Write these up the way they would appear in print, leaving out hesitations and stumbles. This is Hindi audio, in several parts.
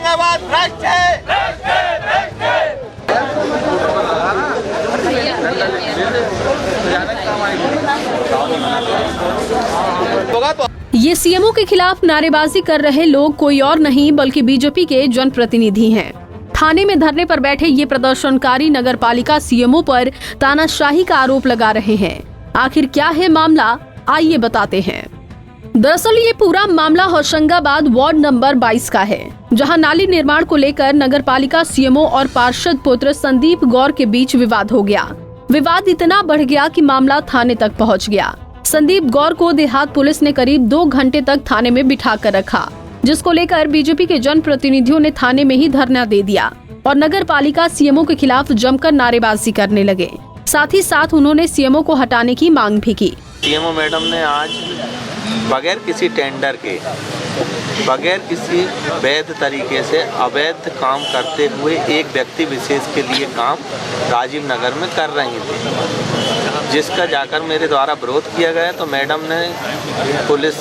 होशंगाबाद भ्रष्ट है। ये सीएमओ के खिलाफ नारेबाजी कर रहे लोग कोई और नहीं बल्कि बीजेपी के जनप्रतिनिधि हैं। थाने में धरने पर बैठे ये प्रदर्शनकारी नगरपालिका सीएमओ पर तानाशाही का आरोप लगा रहे हैं। आखिर क्या है मामला, आइए बताते हैं। दरअसल ये पूरा मामला होशंगाबाद वार्ड नंबर 22 का है, जहां नाली निर्माण को लेकर नगरपालिका सीएमओ और पार्षद पुत्र संदीप गौर के बीच विवाद हो गया। विवाद इतना बढ़ गया कि मामला थाने तक पहुंच गया। संदीप गौर को देहात पुलिस ने करीब 2 घंटे तक थाने में बिठा कर रखा, जिसको लेकर बीजेपी के जनप्रतिनिधियों ने थाने में ही धरना दे दिया और नगरपालिका सीएमओ के खिलाफ जमकर नारेबाजी करने लगे। साथ ही साथ उन्होंने सीएमओ को हटाने की मांग भी की। सीएमओ मैडम ने आज बगैर किसी टेंडर के, बगैर किसी वैध तरीके से अवैध काम करते हुए एक व्यक्ति विशेष के लिए काम राजीव नगर में कर रही थी, जिसका जाकर मेरे द्वारा विरोध किया गया। तो मैडम ने पुलिस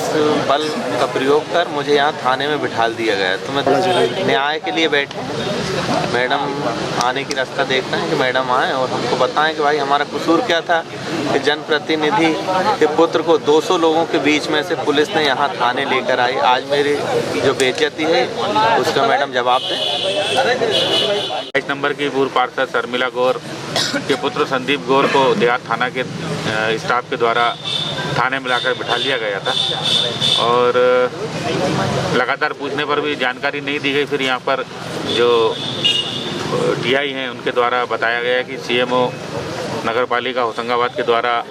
बल का प्रयोग कर मुझे यहाँ थाने में बिठाल दिया गया। तो मैं न्याय के लिए बैठे, मैडम आने की रास्ता देखना है कि मैडम आए और हमको बताएं कि भाई हमारा कसूर क्या था कि जनप्रतिनिधि के पुत्र को 200 लोगों के बीच में से पुलिस ने यहाँ थाने लेकर आई। आज मेरी जो बेइज्जती है उसका मैडम जवाब दें। 22 नंबर की पूर्व पार्षद शर्मिला गौर के पुत्र संदीप गौर को देहात थाना के स्टाफ के द्वारा थाने में लाकर बिठा लिया गया था और लगातार पूछने पर भी जानकारी नहीं दी गई। फिर यहाँ पर जो टीआई हैं उनके द्वारा बताया गया कि सीएमओ नगरपालिका होशंगाबाद के द्वारा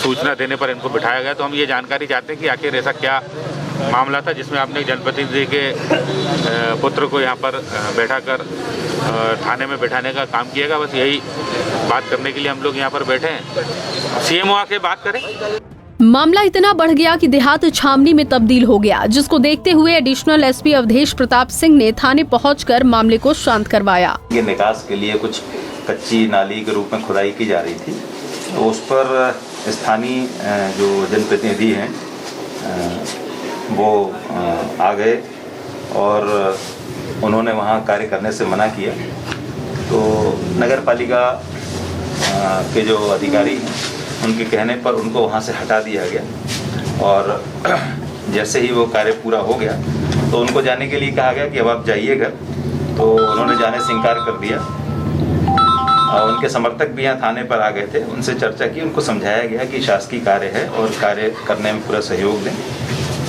सूचना देने पर इनको बिठाया गया। तो हम ये जानकारी चाहते हैं कि आखिर ऐसा क्या मामला था जिसमें आपने जनप्रतिनिधि के पुत्र को यहाँ पर बैठाकर थाने में बैठाने का काम किएगा। बस यही बात करने के लिए हम लोग यहाँ पर बैठे हैं। सीएमओ आके बात करें। मामला इतना बढ़ गया कि देहात छावनी में तब्दील हो गया, जिसको देखते हुए एडिशनल एसपी अवधेश प्रताप सिंह ने थाने पहुंचकर मामले को शांत करवाया। ये निकास के लिए कुछ कच्ची नाली के रूप में खुदाई की जा रही थी, तो उस पर स्थानीय जो जनप्रतिनिधि हैं वो आ गए और उन्होंने वहाँ कार्य करने से मना किया। तो नगर पालिका के जो अधिकारी हैं उनके कहने पर उनको वहाँ से हटा दिया गया और जैसे ही वो कार्य पूरा हो गया तो उनको जाने के लिए कहा गया कि अब आप जाइए घर। तो उन्होंने जाने से इनकार कर दिया और उनके समर्थक भी यहाँ थाने पर आ गए थे। उनसे चर्चा की, उनको समझाया गया कि शासकीय कार्य है और कार्य करने में पूरा सहयोग दें।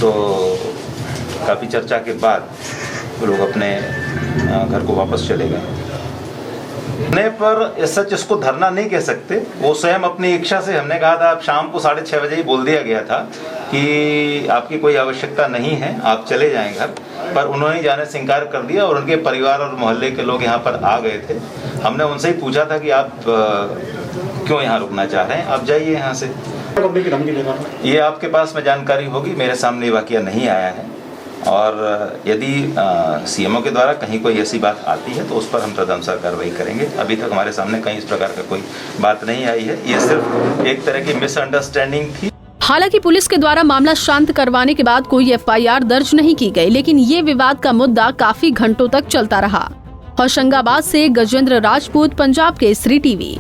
तो काफ़ी चर्चा के बाद वो लोग अपने घर को वापस चले गए। पर सच इसको धरना नहीं कह सकते, वो स्वयं अपनी इच्छा से, हमने कहा था आप शाम को 6:30 बजे ही बोल दिया गया था कि आपकी कोई आवश्यकता नहीं है, आप चले जाएं घर, पर उन्होंने जाने से इनकार कर दिया और उनके परिवार और मोहल्ले के लोग यहाँ पर आ गए थे। हमने उनसे ही पूछा था कि आप क्यों यहाँ रुकना चाह रहे हैं, आप जाइए यहाँ से। ये आपके पास में जानकारी होगी, मेरे सामने वाकया नहीं आया है और यदि सीएमओ के द्वारा कहीं कोई ऐसी बात आती है तो उस पर हम तदनुसार कार्रवाई करेंगे। अभी तक हमारे सामने कहीं इस प्रकार का कोई बात नहीं आई है, ये सिर्फ एक तरह की मिसअंडरस्टैंडिंग थी। हालांकि पुलिस के द्वारा मामला शांत करवाने के बाद कोई एफआईआर दर्ज नहीं की गई, लेकिन ये विवाद का मुद्दा काफी घंटों तक चलता रहा। होशंगाबाद से गजेंद्र राजपूत, पंजाब केसरी टीवी।